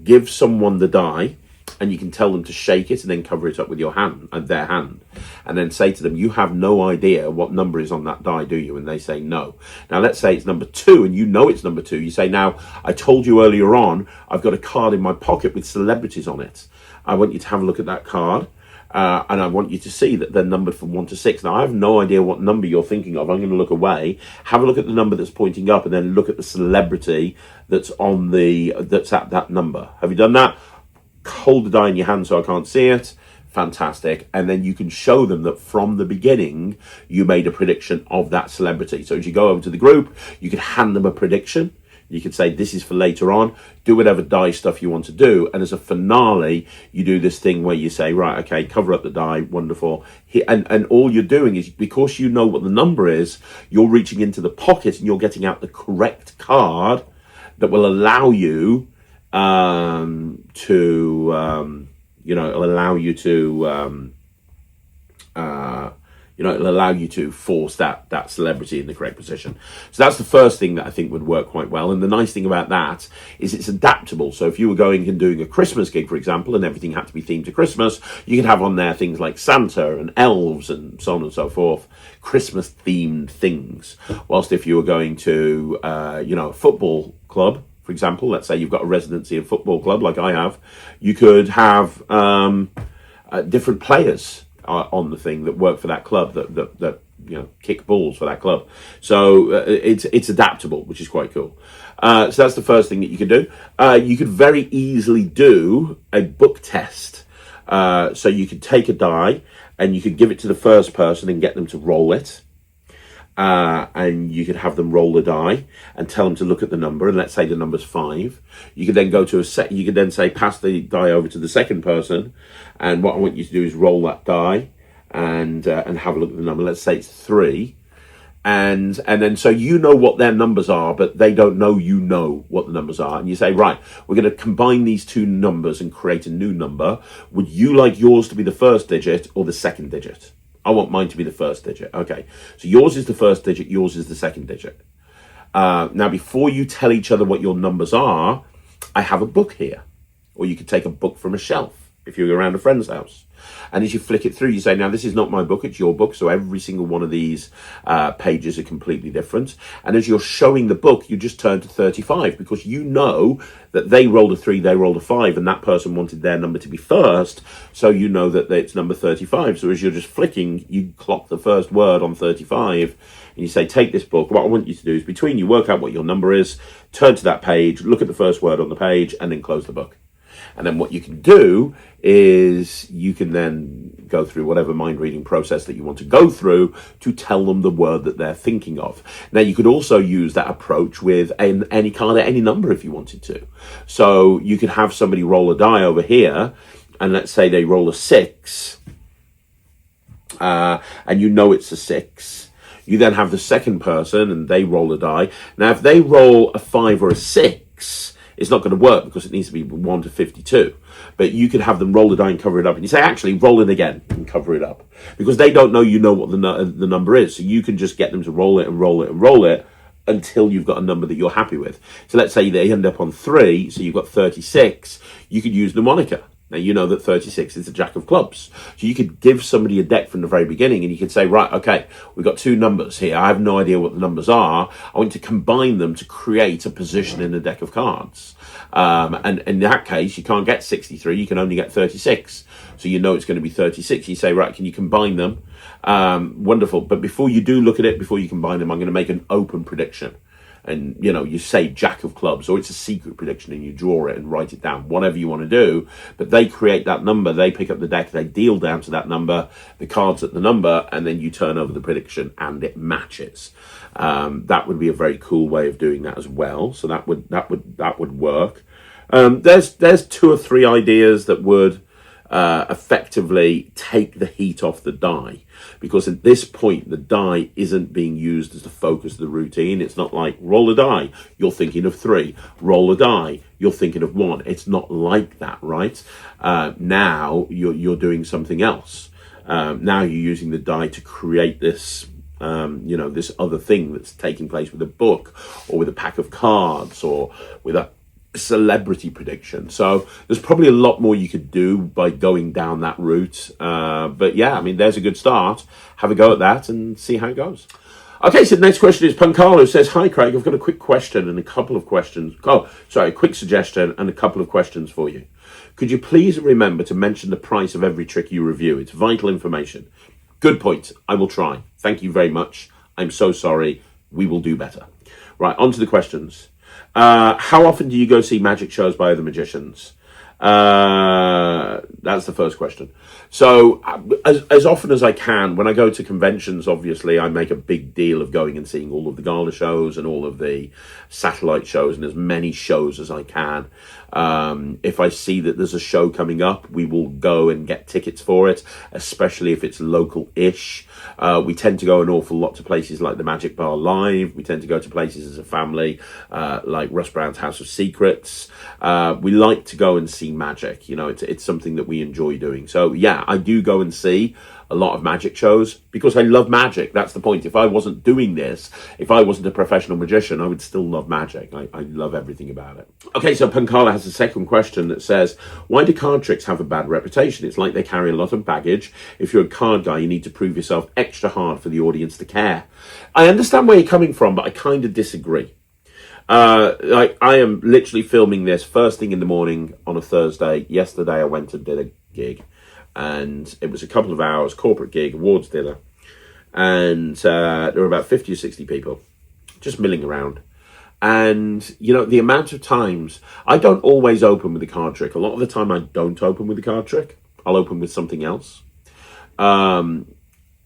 A: give someone the die, and you can tell them to shake it and then cover it up with your hand, their hand, and then say to them, you have no idea what number is on that die, do you? And they say no. Now let's say it's number 2, and you know it's number 2. You say, now, I told you earlier on, I've got a card in my pocket with celebrities on it. I want you to have a look at that card, and I want you to see that they're numbered from 1 to 6. Now, I have no idea what number you're thinking of. I'm going to look away, have a look at the number that's pointing up, and then look at the celebrity that's at that number. Have you done that? Hold the die in your hand so I can't see it. Fantastic. And then you can show them that from the beginning you made a prediction of that celebrity. So as you go over to the group, you can hand them a prediction. You could say, this is for later on. Do whatever die stuff you want to do. And as a finale, you do this thing where you say, right, okay, cover up the die. Wonderful. And all you're doing is, because you know what the number is, you're reaching into the pocket and you're getting out the correct card that will allow you it'll allow you to force that celebrity in the correct position. So that's the first thing that I think would work quite well. And the nice thing about that is it's adaptable. So if you were going and doing a Christmas gig, for example, and everything had to be themed to Christmas, you could have on there things like Santa and elves and so on and so forth, Christmas themed things. Whilst if you were going to a football club, for example, let's say you've got a residency in a football club like I have, you could have different players on the thing that work for that club, that kick balls for that club. So it's adaptable, which is quite cool. So that's the first thing that you can do. You could very easily do a book test. So you could take a die and you could give it to the first person and get them to roll it. And you could have them roll the die and tell them to look at the number, and let's say the number's 5. You could then go to you could then say, pass the die over to the second person, and what I want you to do is roll that die and have a look at the number. Let's say it's 3, and then so you know what their numbers are, but they don't know what the numbers are, and you say, right, we're going to combine these 2 numbers and create a new number. Would you like yours to be the first digit or the second digit? I want mine to be the first digit. Okay, so yours is the first digit, yours is the second digit. Now, before you tell each other what your numbers are, I have a book here. Or you could take a book from a shelf if you're around a friend's house. And as you flick it through, you say, now, this is not my book, it's your book. So every single one of these pages are completely different. And as you're showing the book, you just turn to 35 because you know that they rolled a 3, they rolled a 5, and that person wanted their number to be first. So you know that it's number 35. So as you're just flicking, you clock the first word on 35 and you say, take this book. What I want you to do is between you work out what your number is, turn to that page, look at the first word on the page, and then close the book. And then what you can do is you can then go through whatever mind reading process that you want to go through to tell them the word that they're thinking of. Now, you could also use that approach with any card at any number if you wanted to. So you could have somebody roll a die over here, and let's say they roll a 6, and you know it's a 6. You then have the second person, and they roll a die. Now, if they roll a 5 or a 6, it's not going to work because it needs to be 1 to 52. But you could have them roll the die and cover it up. And you say, actually, roll it again and cover it up. Because they don't know you know what the number is. So you can just get them to roll it and roll it and roll it until you've got a number that you're happy with. So let's say they end up on 3, so you've got 36. You could use mnemonic. Now, you know that 36 is the Jack of Clubs. So you could give somebody a deck from the very beginning and you could say, right, okay, we've got 2 numbers here. I have no idea what the numbers are. I want to combine them to create a position in the deck of cards. And in that case, you can't get 63. You can only get 36. So you know it's going to be 36. You say, right, can you combine them? Wonderful. But before you do look at it, before you combine them, I'm going to make an open prediction. And, you know, you say Jack of Clubs, or it's a secret prediction and you draw it and write it down, whatever you want to do. But they create that number, they pick up the deck, they deal down to that number, the cards at the number, and then you turn over the prediction and it matches. That would be a very cool way of doing that as well. So that would work. There's 2 or 3 ideas that would effectively take the heat off the die, because at this point the die isn't being used as the focus of the routine. It's not like roll a die, you're thinking of 3, roll a die, you're thinking of 1. It's not like that, right? Now you're doing something else. Now you're using the die to create this this other thing that's taking place with a book or with a pack of cards or with a celebrity prediction. So there's probably a lot more you could do by going down that route. But yeah, I mean, there's a good start. Have a go at that and see how it goes. Okay, so the next question is Pancalo says, hi Craig, I've got a quick question and a couple of questions. A quick suggestion and a couple of questions for you. Could you please remember to mention the price of every trick you review? It's vital information. Good point. I will try. Thank you very much. I'm so sorry. We will do better. Right, on to the questions. How often do you go see magic shows by other magicians? That's the first question. So as often as I can, when I go to conventions, obviously I make a big deal of going and seeing all of the gala shows and all of the satellite shows and as many shows as I can. If I see that there's a show coming up, we will go and get tickets for it, especially if it's local-ish. We tend to go an awful lot to places like the Magic Bar Live. We tend to go to places as a family like Russ Brown's House of Secrets. We like to go and see magic. You know, it's something that we enjoy doing. So yeah, I do go and see a lot of magic shows because I love magic. That's the point. If I wasn't doing this, if I wasn't a professional magician, I would still love magic. I love everything about it. Okay, so Pancala has a second question that says, why do card tricks have a bad reputation? It's like they carry a lot of baggage. If you're a card guy, you need to prove yourself extra hard for the audience to care. I understand where you're coming from, but I kind of disagree. I am literally filming this first thing in the morning on a Thursday. Yesterday I went and did a gig, and it was a couple of hours, corporate gig, awards dinner, and there were about 50 or 60 people just milling around. And, you know, the amount of times, I don't always open with the card trick. A lot of the time I don't open with the card trick. I'll open with something else.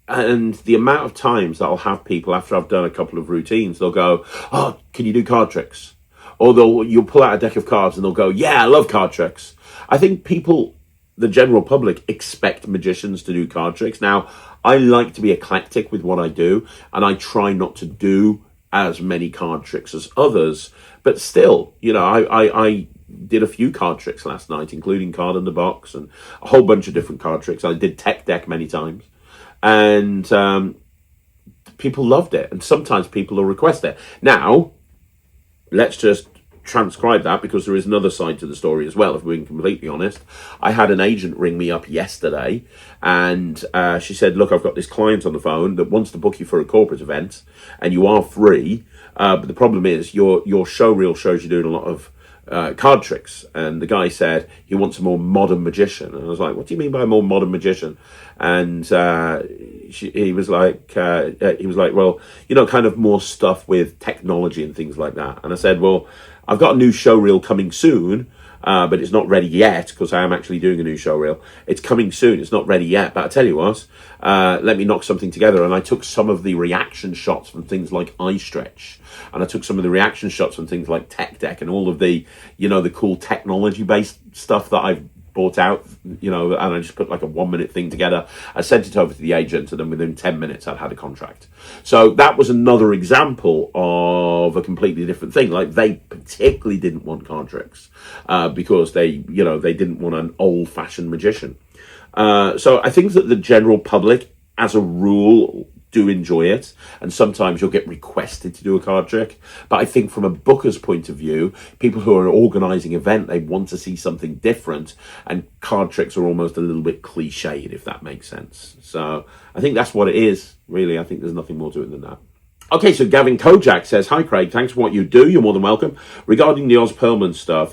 A: And the amount of times that I'll have people, after I've done a couple of routines, they'll go, oh, can you do card tricks? Or you'll pull out a deck of cards and they'll go, yeah, I love card tricks. I think people, the general public, expect magicians to do card tricks. Now, I like to be eclectic with what I do, and I try not to do as many card tricks as others. But still, you know, I did a few card tricks last night, including card in the box and a whole bunch of different card tricks. I did tech deck many times. and people loved it. And sometimes people will request it. Now, let's just transcribe that, because there is another side to the story as well, if we're being completely honest. I had an agent ring me up yesterday, and she said, look, I've got this client on the phone that wants to book you for a corporate event, and you are free, but the problem is your show reel shows you doing a lot of card tricks. And the guy said he wants a more modern magician, and I was like, what do you mean by a more modern magician? And he was like, well, you know, kind of more stuff with technology and things like that. And I said, well, I've got a new show reel coming soon, but it's not ready yet, because I am actually doing a new show reel. It's coming soon. It's not ready yet, but I tell you what, let me knock something together. And I took some of the reaction shots from things like Eye Stretch, and I took some of the reaction shots from things like Tech Deck, and all of the, you know, the cool technology-based stuff that I've bought out, you know, and I just put like a 1-minute thing together. I sent it over to the agent, and then within 10 minutes I'd had a contract. So that was another example of a completely different thing. Like, they particularly didn't want card tricks because they didn't want an old-fashioned magician. So I think that the general public, as a rule, do enjoy it, and sometimes you'll get requested to do a card trick. But I think from a booker's point of view, people who are organising an event, they want to see something different, and card tricks are almost a little bit cliched, if that makes sense. So I think that's what it is, really. I think there's nothing more to it than that. Okay, so Gavin Kojak says, hi Craig, thanks for what you do, you're more than welcome. Regarding the Oz Pearlman stuff,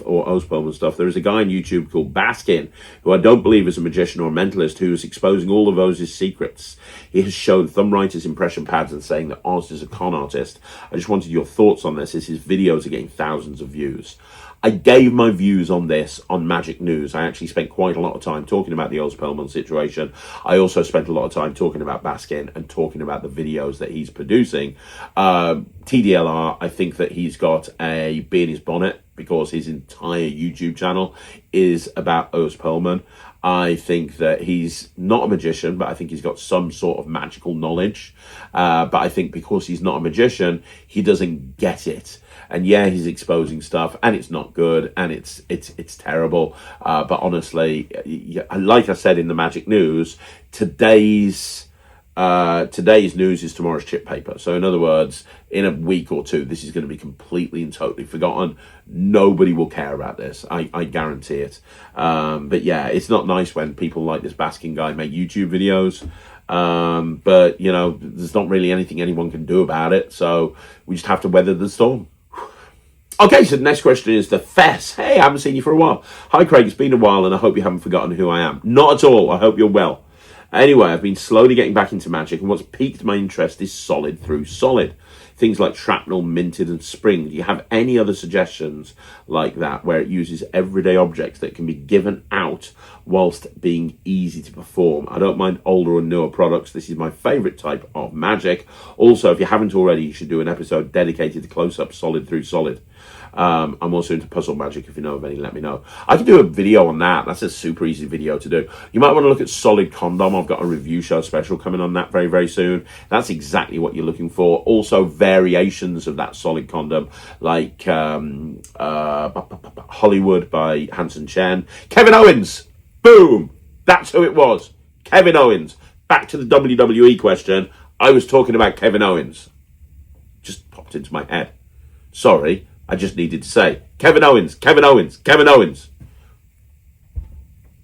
A: there is a guy on YouTube called Baskin, who I don't believe is a magician or a mentalist, who is exposing all of Oz's secrets. He has shown thumb writers, impression pads, and saying that Oz is a con artist. I just wanted your thoughts on this, as his videos are getting thousands of views. I gave my views on this on Magic News. I actually spent quite a lot of time talking about the Oz Pearlman situation. I also spent a lot of time talking about Baskin and talking about the videos that he's producing. TDLR, I think that he's got a bee in his bonnet, because his entire YouTube channel is about Oz Pearlman. I think that he's not a magician, but I think he's got some sort of magical knowledge. But I think because he's not a magician, he doesn't get it. And yeah, he's exposing stuff, and it's not good, and it's terrible. But honestly, like I said in the Magic News, today's news is tomorrow's chip paper. So in other words, in a week or two, this is going to be completely and totally forgotten. Nobody will care about this. I guarantee it. But yeah, it's not nice when people like this Baskin guy make YouTube videos. But you know, there's not really anything anyone can do about it. So we just have to weather the storm. Okay, so the next question is the Fess. Hey, I haven't seen you for a while. Hi, Craig. It's been a while, and I hope you haven't forgotten who I am. Not at all. I hope you're well. Anyway, I've been slowly getting back into magic, and what's piqued my interest is solid through solid. Things like shrapnel, minted, and spring. Do you have any other suggestions like that, where it uses everyday objects that can be given out whilst being easy to perform? I don't mind older or newer products. This is my favourite type of magic. Also, if you haven't already, you should do an episode dedicated to close-up solid through solid. I'm also into puzzle magic. If you know of any, let me know. I can do a video on that. That's a super easy video to do. You might want to look at solid condom. I've got a review show special coming on that very, very soon. That's exactly what you're looking for. Also, variations of that solid condom, like Hollywood by Hanson Chen. Kevin Owens! Boom! That's who it was. Kevin Owens. Back to the WWE question. I was talking about Kevin Owens. Just popped into my head. Sorry. I just needed to say, Kevin Owens, Kevin Owens, Kevin Owens.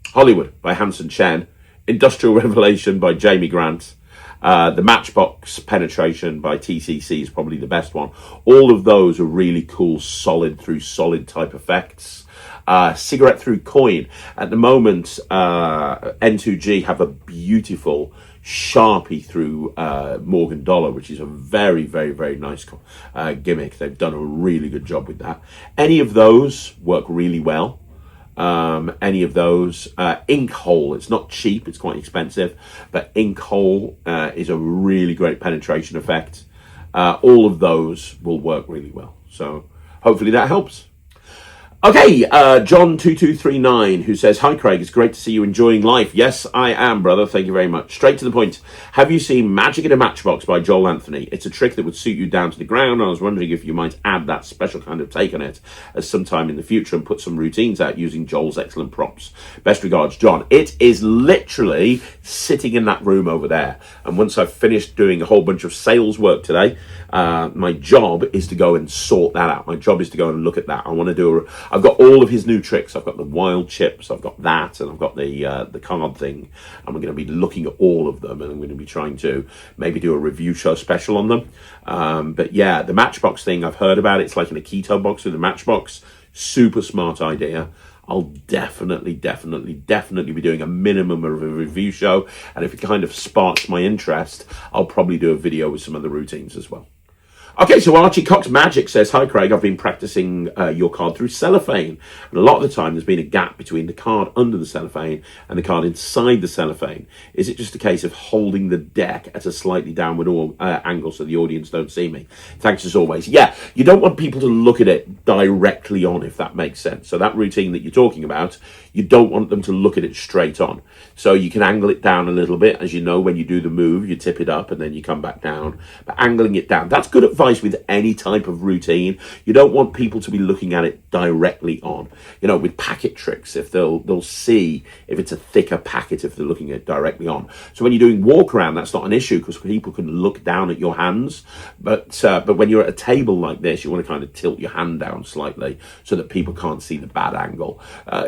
A: Hollywood by Hanson Chen. Industrial Revelation by Jamie Grant. The Matchbox Penetration by TCC is probably the best one. All of those are really cool, solid through solid type effects. Cigarette through coin. At the moment, N2G have a beautiful Sharpie through Morgan Dollar, which is a very, very, very nice gimmick. They've done a really good job with that. Any of those work really well. Any of those. Ink Hole, it's not cheap, it's quite expensive, but Ink Hole is a really great penetration effect. All of those will work really well. So hopefully that helps. Okay, John2239, who says, "Hi Craig, it's great to see you enjoying life." Yes, I am, brother. Thank you very much. Straight to the point. Have you seen Magic in a Matchbox by Joel Anthony? It's a trick that would suit you down to the ground. I was wondering if you might add that special kind of take on it as sometime in the future and put some routines out using Joel's excellent props. Best regards, John. It is literally sitting in that room over there. And once I've finished doing a whole bunch of sales work today, my job is to go and sort that out. My job is to go and look at that. I want to do I've got all of his new tricks. I've got the wild chips, I've got that, and I've got the card thing. And we're going to be looking at all of them, and I'm going to be trying to maybe do a review show special on them. But yeah, the Matchbox thing, I've heard about it. It's like in a keto box with a Matchbox. Super smart idea. I'll definitely be doing a minimum of a review show. And if it kind of sparks my interest, I'll probably do a video with some other routines as well. Okay, so Archie Cox Magic says, "Hi Craig, I've been practicing your card through cellophane. And a lot of the time there's been a gap between the card under the cellophane and the card inside the cellophane. Is it just a case of holding the deck at a slightly downward angle so the audience don't see me? Thanks as always." Yeah, you don't want people to look at it directly on, if that makes sense. So that routine that you're talking about, you don't want them to look at it straight on. So you can angle it down a little bit. As you know, when you do the move, you tip it up and then you come back down. But angling it down, that's good advice with any type of routine. You don't want people to be looking at it directly on. You know, with packet tricks, if they'll see if it's a thicker packet if they're looking at it directly on. So when you're doing walk around, that's not an issue because people can look down at your hands. But when you're at a table like this, you want to kind of tilt your hand down slightly so that people can't see the bad angle.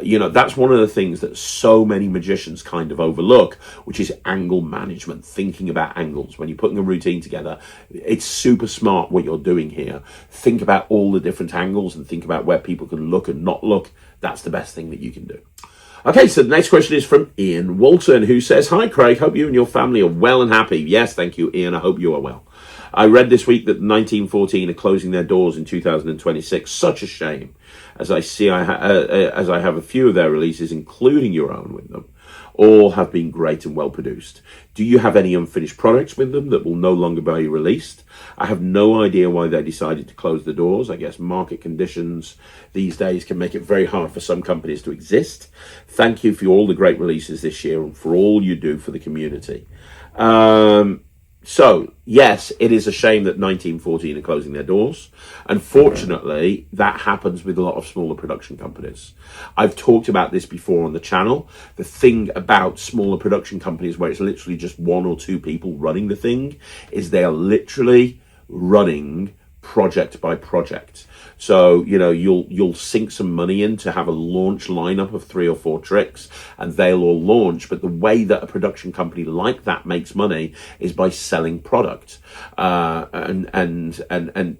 A: You know, that's one of the things that so many magicians kind of overlook, which is angle management, thinking about angles. When you're putting a routine together, it's super smart what you're doing here. Think about all the different angles and think about where people can look and not look. That's the best thing that you can do. Okay, so the next question is from Ian Walton, who says, "Hi Craig, hope you and your family are well and happy." Yes, thank you, Ian. I hope you are well. "I read this week that 1914 are closing their doors in 2026. Such a shame, as I have a few of their releases, including your own, with them. All have been great and well produced. Do you have any unfinished products with them that will no longer be released? I have no idea why they decided to close the doors. I guess market conditions these days can make it very hard for some companies to exist. Thank you for all the great releases this year and for all you do for the community." So, yes, it is a shame that 1914 are closing their doors. Unfortunately, that happens with a lot of smaller production companies. I've talked about this before on the channel. The thing about smaller production companies where it's literally just one or two people running the thing is they are literally running project by project. So, you know, you'll sink some money in to have a launch lineup of 3 or 4 tricks and they'll all launch. But the way that a production company like that makes money is by selling product. And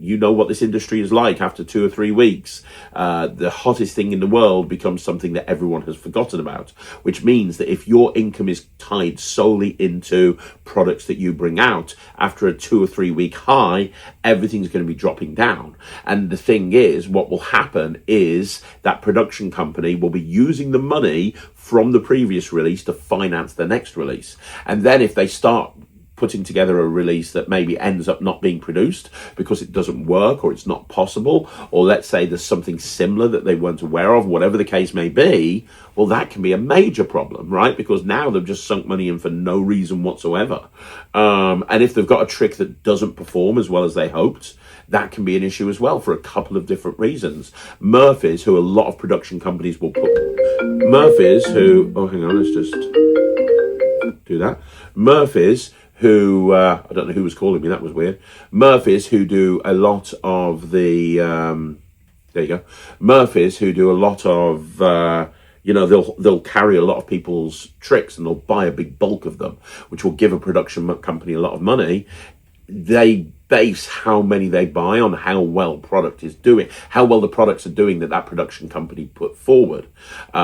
A: you know what this industry is like. After 2 or 3 weeks, the hottest thing in the world becomes something that everyone has forgotten about, which means that if your income is tied solely into products that you bring out, after a 2 or 3 week high, everything's going to be dropping down. And the thing is, what will happen is that production company will be using the money from the previous release to finance the next release. And then if they start putting together a release that maybe ends up not being produced because it doesn't work or it's not possible, or let's say there's something similar that they weren't aware of, whatever the case may be, well, that can be a major problem, right? Because now they've just sunk money in for no reason whatsoever. And if they've got a trick that doesn't perform as well as they hoped, that can be an issue as well for a couple of different reasons. Murphy's, who a lot of production companies will put... Murphy's, who... Oh, hang on, let's just do that. Murphy's, who... I don't know who was calling me, that was weird. Murphy's, who do a lot of the... there you go. Murphy's, who do a lot of... you know, they'll carry a lot of people's tricks and they'll buy a big bulk of them, which will give a production company a lot of money. They base how many they buy on how well product is doing, how well the products are doing that production company put forward,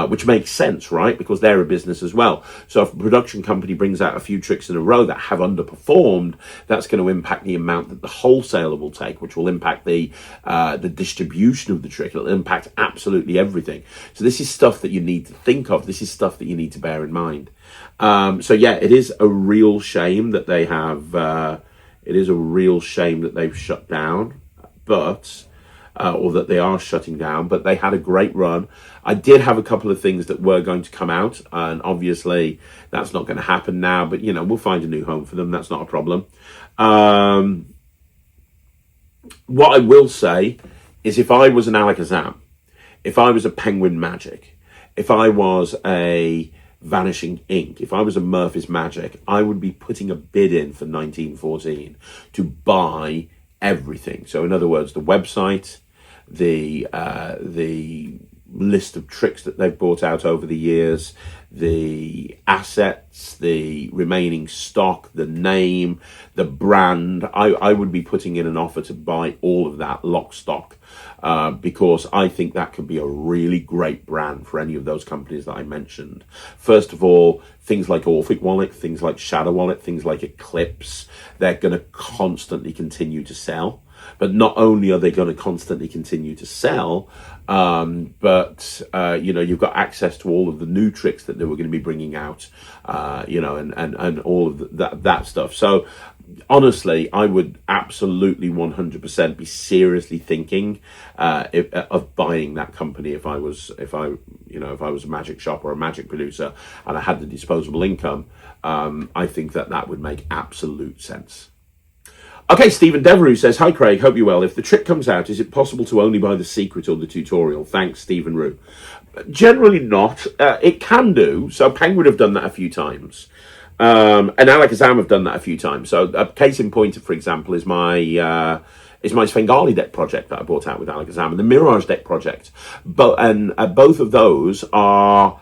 A: which makes sense, right? Because they're a business as well. So if a production company brings out a few tricks in a row that have underperformed, that's going to impact the amount that the wholesaler will take, which will impact the distribution of the trick. It'll impact absolutely everything. So this is stuff that you need to think of. This is stuff that you need to bear in mind. So yeah, it is a real shame that they have... it is a real shame that they've shut down, but or that they are shutting down, but they had a great run. I did have a couple of things that were going to come out, and obviously that's not going to happen now, but you know, we'll find a new home for them. That's not a problem. What I will say is, if I was an Alakazam, if I was a Penguin Magic, if I was a Vanishing Ink, if I was a Murphy's Magic, I would be putting a bid in for 1914 to buy everything. So in other words, the website, the list of tricks that they've brought out over the years, the assets, the remaining stock, the name, the brand. I would be putting in an offer to buy all of that lock stock, because I think that could be a really great brand for any of those companies that I mentioned. First of all, things like Orphic Wallet, things like Shadow Wallet, things like Eclipse, they're going to constantly continue to sell. But not only are they going to constantly continue to sell, but you know, you've got access to all of the new tricks that they were going to be bringing out, you know, and all of that stuff. So honestly, I would absolutely 100% be seriously thinking of buying that company if I was a magic shop or a magic producer and I had the disposable income. I think that would make absolute sense. Okay, Stephen Devereux says, "Hi Craig, hope you're well. If the trick comes out, is it possible to only buy the secret or the tutorial? Thanks, Stephen Rue." Generally not. It can do. So Penguin have done that a few times. And Alakazam have done that a few times. So a case in point, for example, is my Svengali deck project that I brought out with Alakazam, and the Mirage deck project. Both of those are,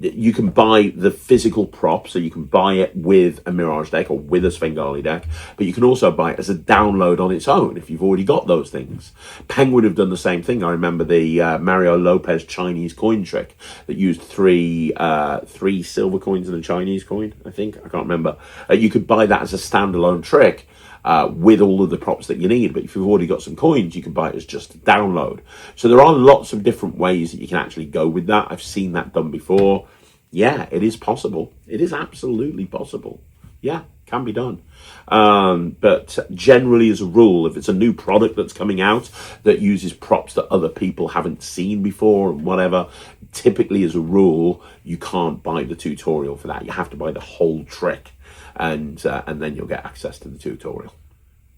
A: you can buy the physical prop, so you can buy it with a Mirage deck or with a Svengali deck, but you can also buy it as a download on its own if you've already got those things. Penguin have done the same thing. I remember the Mario Lopez Chinese coin trick that used three silver coins and a Chinese coin, I think. I can't remember. You could buy that as a standalone trick, with all of the props that you need. But if you've already got some coins, you can buy it as just a download. So there are lots of different ways that you can actually go with that. I've seen that done before. Yeah, it is possible. It is absolutely possible. Yeah, can be done. But generally, as a rule, if it's a new product that's coming out that uses props that other people haven't seen before and whatever, typically as a rule, you can't buy the tutorial for that. You have to buy the whole trick, and then you'll get access to the tutorial.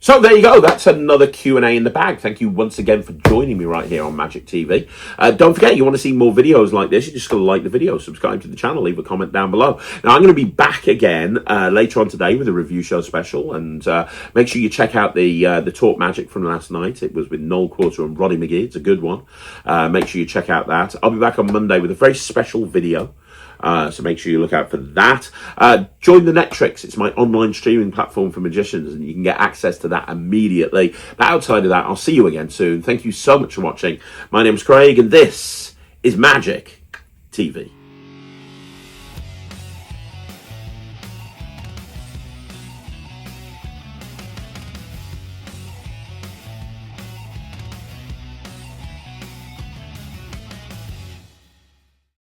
A: So there you go. That's another Q&A in the bag. Thank you once again for joining me right here on Magic TV. Don't forget, you want to see more videos like this, you just got to like the video, subscribe to the channel, leave a comment down below. Now, I'm going to be back again later on today with a review show special, and make sure you check out the Talk Magic from last night. It was with Noel Quarter and Roddy McGee. It's a good one. Make sure you check out that. I'll be back on Monday with a very special video. So make sure you look out for that. Join the Netrix. It's my online streaming platform for magicians, and you can get access to that immediately. But outside of that, I'll see you again soon. Thank you so much for watching. My name's Craig, and this is Magic TV.